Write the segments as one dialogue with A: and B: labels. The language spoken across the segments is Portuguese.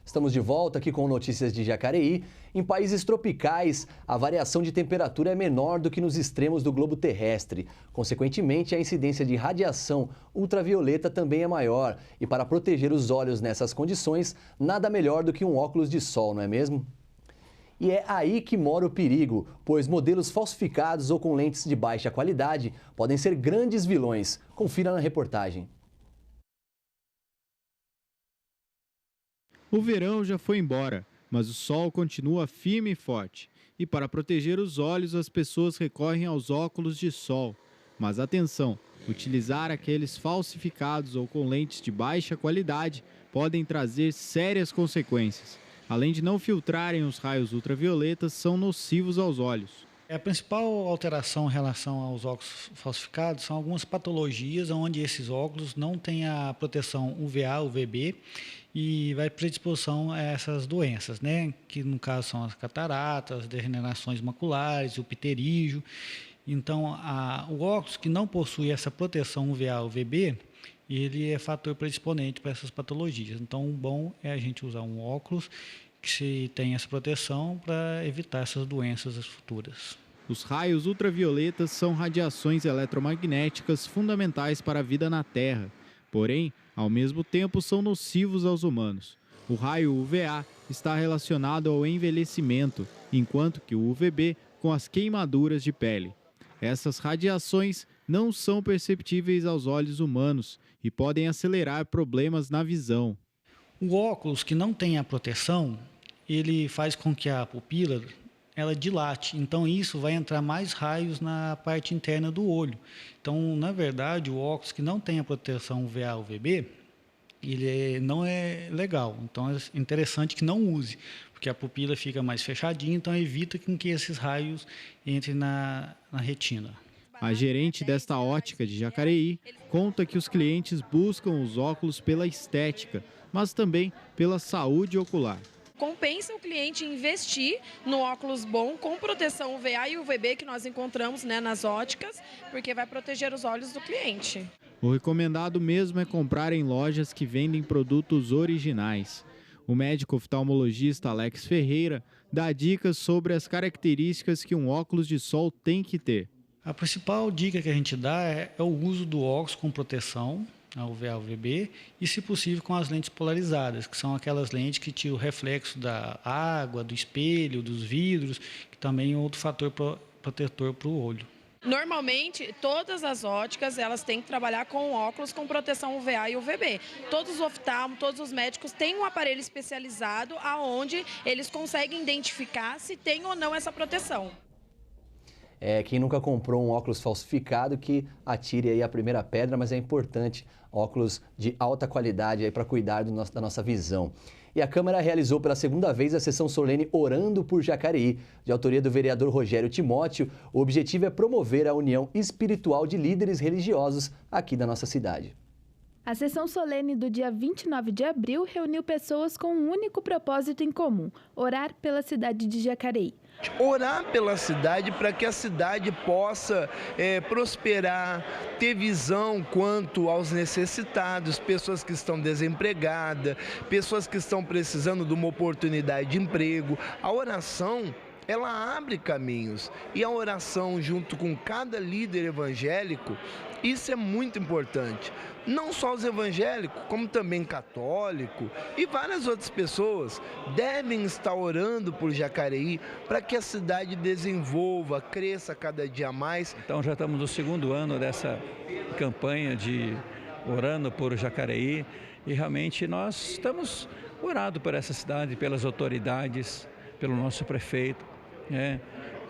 A: Estamos de volta aqui com notícias de Jacareí. Em países tropicais, a variação de temperatura é menor do que nos extremos do globo terrestre. Consequentemente, a incidência de radiação ultravioleta também é maior. E para proteger os olhos nessas condições, nada melhor do que um óculos de sol, não é mesmo? E é aí que mora o perigo, pois modelos falsificados ou com lentes de baixa qualidade podem ser grandes vilões. Confira na reportagem.
B: O verão já foi embora, mas o sol continua firme e forte. E para proteger os olhos, as pessoas recorrem aos óculos de sol. Mas atenção, utilizar aqueles falsificados ou com lentes de baixa qualidade podem trazer sérias consequências. Além de não filtrarem os raios ultravioletas, são nocivos aos olhos.
C: A principal alteração em relação aos óculos falsificados são algumas patologias onde esses óculos não têm a proteção UVA, UVB e vai predisposição a essas doenças, né? Que no caso são as cataratas, degenerações maculares, o pterígio. Então, o óculos que não possui essa proteção UVA, UVB, ele é fator predisponente para essas patologias. Então, o bom é a gente usar um óculos que tem essa proteção para evitar essas doenças futuras.
B: Os raios ultravioletas são radiações eletromagnéticas fundamentais para a vida na Terra. Porém, ao mesmo tempo, são nocivos aos humanos. O raio UVA está relacionado ao envelhecimento, enquanto que o UVB com as queimaduras de pele. Essas radiações não são perceptíveis aos olhos humanos e podem acelerar problemas na visão.
C: O óculos que não tem a proteção, ele faz com que a pupila ela dilate, então isso vai entrar mais raios na parte interna do olho. Então, na verdade, o óculos que não tem a proteção UVA, UVB, ele não é legal. Então, é interessante que não use, porque a pupila fica mais fechadinha, então evita que esses raios entrem na retina.
B: A gerente desta ótica de Jacareí conta que os clientes buscam os óculos pela estética, mas também pela saúde ocular.
D: Compensa o cliente investir no óculos bom, com proteção UVA e UVB que nós encontramos, né, nas óticas, porque vai proteger os olhos do cliente.
B: O recomendado mesmo é comprar em lojas que vendem produtos originais. O médico oftalmologista Alex Ferreira dá dicas sobre as características que um óculos de sol tem que ter.
C: A principal dica que a gente dá é o uso do óculos com proteção, a UVA, UVB, e se possível com as lentes polarizadas, que são aquelas lentes que tiram o reflexo da água, do espelho, dos vidros, que também é outro fator protetor para o olho.
D: Normalmente, todas as óticas, elas têm que trabalhar com óculos com proteção UVA e UVB. Todos os oftalmos, todos os médicos têm um aparelho especializado aonde eles conseguem identificar se tem ou não essa proteção.
A: Quem nunca comprou um óculos falsificado, que atire aí a primeira pedra, mas é importante óculos de alta qualidade aí para cuidar da nossa visão. E a Câmara realizou pela segunda vez a sessão solene Orando por Jacareí, de autoria do vereador Rogério Timóteo. O objetivo é promover a união espiritual de líderes religiosos aqui da nossa cidade.
E: A sessão solene do dia 29 de abril reuniu pessoas com um único propósito em comum: orar pela cidade de Jacareí.
F: Orar pela cidade para que a cidade possa prosperar, ter visão quanto aos necessitados, pessoas que estão desempregadas, pessoas que estão precisando de uma oportunidade de emprego. A oração, ela abre caminhos, e a oração junto com cada líder evangélico, isso é muito importante. Não só os evangélicos, como também católico e várias outras pessoas devem estar orando por Jacareí para que a cidade desenvolva, cresça cada dia mais.
G: Então já estamos no segundo ano dessa campanha de Orando por Jacareí e realmente nós estamos orando por essa cidade, pelas autoridades, pelo nosso prefeito,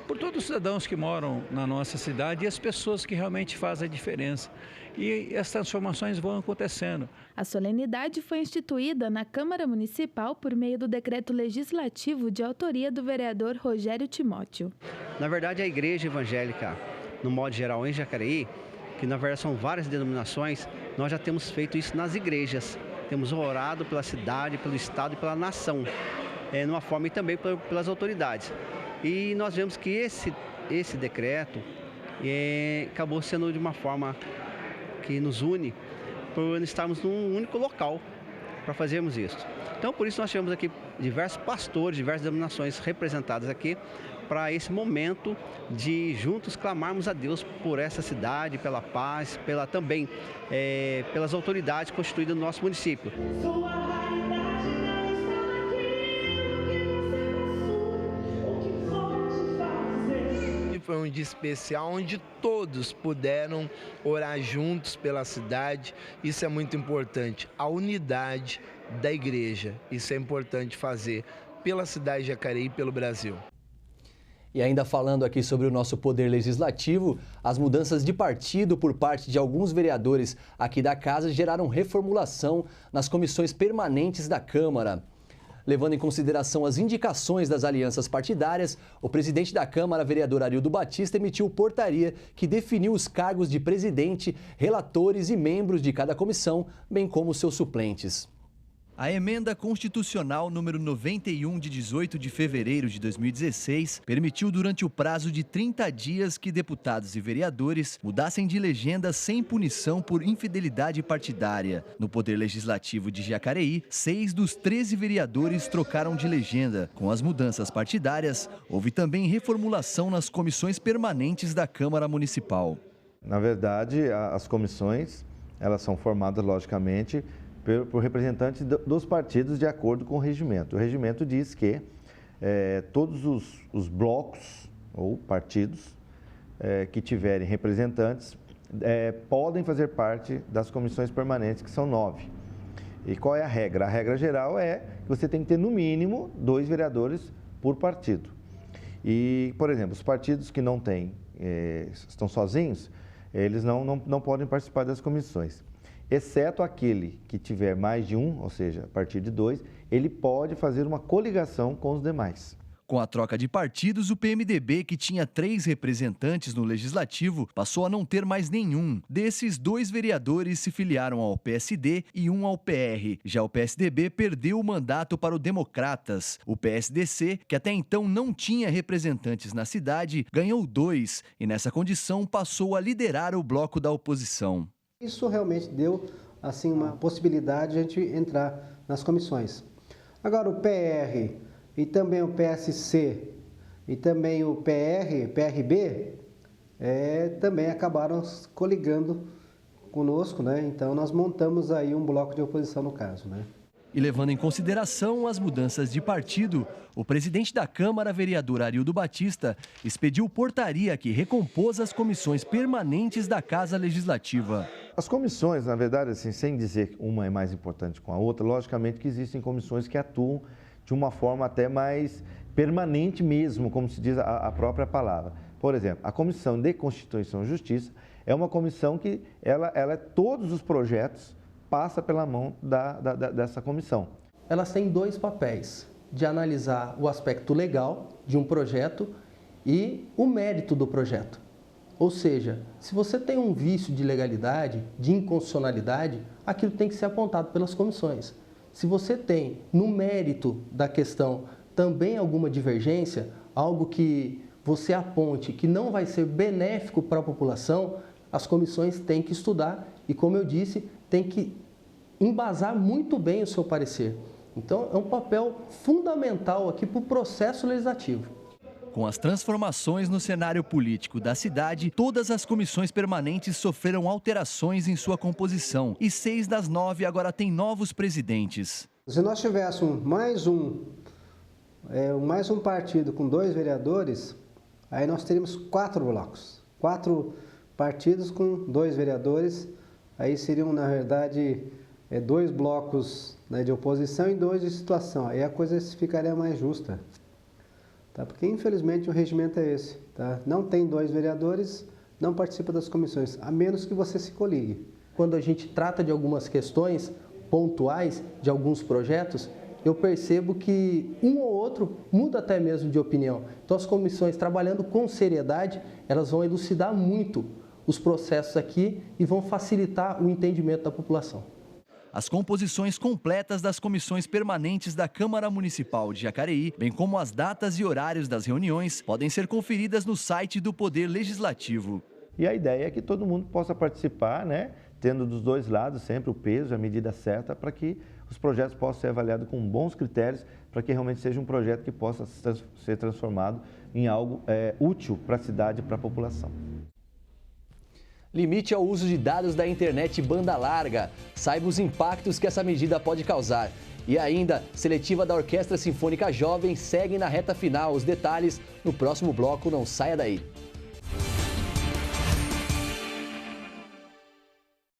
G: por todos os cidadãos que moram na nossa cidade e as pessoas que realmente fazem a diferença. E as transformações vão acontecendo.
E: A solenidade foi instituída na Câmara Municipal por meio do decreto legislativo de autoria do vereador Rogério Timóteo.
H: Na verdade, a igreja evangélica, no modo geral, em Jacareí, que na verdade são várias denominações, nós já temos feito isso nas igrejas. Temos orado pela cidade, pelo estado e pela nação, numa forma e também pelas autoridades. E nós vemos que esse decreto acabou sendo de uma forma que nos une por estarmos num único local, para fazermos isso. Então, por isso nós tivemos aqui diversos pastores, diversas denominações representadas aqui, para esse momento de juntos clamarmos a Deus por essa cidade, pela paz, também pelas autoridades constituídas no nosso município.
F: Foi um dia especial onde todos puderam orar juntos pela cidade. Isso é muito importante. A unidade da igreja, isso é importante fazer pela cidade de Jacareí e pelo Brasil.
A: E ainda falando aqui sobre o nosso poder legislativo, as mudanças de partido por parte de alguns vereadores aqui da casa geraram reformulação nas comissões permanentes da Câmara. Levando em consideração as indicações das alianças partidárias, o presidente da Câmara, vereador Arildo Batista, emitiu portaria que definiu os cargos de presidente, relatores e membros de cada comissão, bem como seus suplentes. A emenda constitucional número 91 de 18 de fevereiro de 2016 permitiu durante o prazo de 30 dias que deputados e vereadores mudassem de legenda sem punição por infidelidade partidária. No Poder Legislativo de Jacareí, 6 dos 13 vereadores trocaram de legenda. Com as mudanças partidárias, houve também reformulação nas comissões permanentes da Câmara Municipal.
I: Na verdade, as comissões, elas são formadas, logicamente, por representantes dos partidos de acordo com o regimento. O regimento diz que todos os blocos ou partidos que tiverem representantes podem fazer parte das comissões permanentes, que são 9. E qual é a regra? A regra geral é que você tem que ter no mínimo 2 vereadores por partido. E, por exemplo, os partidos que não têm, estão sozinhos, eles não podem participar das comissões. Exceto aquele que tiver mais de 1, ou seja, a partir de 2, ele pode fazer uma coligação com os demais.
A: Com a troca de partidos, o PMDB, que tinha 3 representantes no Legislativo, passou a não ter mais nenhum. Desses, 2 vereadores se filiaram ao PSD e 1 ao PR. Já o PSDB perdeu o mandato para o Democratas. O PSDC, que até então não tinha representantes na cidade, ganhou 2 e, nessa condição, passou a liderar o bloco da oposição.
J: Isso realmente deu assim, uma possibilidade de a gente entrar nas comissões. Agora, o PR e também o PSC e também o PRB também acabaram coligando conosco, né? Então, nós montamos aí um bloco de oposição no caso, né?
A: E levando em consideração as mudanças de partido, o presidente da Câmara, vereador Arildo Batista, expediu portaria que recompôs as comissões permanentes da Casa Legislativa.
I: As comissões, na verdade, assim, sem dizer que uma é mais importante com a outra, logicamente que existem comissões que atuam de uma forma até mais permanente mesmo, como se diz a própria palavra. Por exemplo, a Comissão de Constituição e Justiça é uma comissão que todos os projetos passa pela mão dessa comissão.
K: Elas têm 2 papéis, de analisar o aspecto legal de um projeto e o mérito do projeto. Ou seja, se você tem um vício de legalidade, de inconstitucionalidade, aquilo tem que ser apontado pelas comissões. Se você tem, no mérito da questão, também alguma divergência, algo que você aponte que não vai ser benéfico para a população, as comissões têm que estudar e, como eu disse, tem que embasar muito bem o seu parecer. Então, é um papel fundamental aqui para o processo legislativo.
A: Com as transformações no cenário político da cidade, todas as comissões permanentes sofreram alterações em sua composição e 6 das 9 agora têm novos presidentes.
J: Se nós tivéssemos mais um partido com 2 vereadores, aí nós teríamos 4 blocos. 4 partidos com 2 vereadores, aí seriam, na verdade, 2 blocos, né, de oposição e 2 de situação. Aí a coisa ficaria mais justa. Tá? Porque, infelizmente, o regimento é esse. Tá? Não tem 2 vereadores, não participa das comissões, a menos que você se coligue.
K: Quando a gente trata de algumas questões pontuais, de alguns projetos, eu percebo que um ou outro muda até mesmo de opinião. Então, as comissões, trabalhando com seriedade, elas vão elucidar muito os processos aqui e vão facilitar o entendimento da população.
A: As composições completas das comissões permanentes da Câmara Municipal de Jacareí, bem como as datas e horários das reuniões, podem ser conferidas no site do Poder Legislativo.
I: E a ideia é que todo mundo possa participar, né, tendo dos dois lados sempre o peso, a medida certa, para que os projetos possam ser avaliados com bons critérios, para que realmente seja um projeto que possa ser transformado em algo útil para a cidade e para a população.
A: Limite ao uso de dados da internet banda larga. Saiba os impactos que essa medida pode causar. E ainda, seletiva da Orquestra Sinfônica Jovem segue na reta final. Os detalhes no próximo bloco, não saia daí.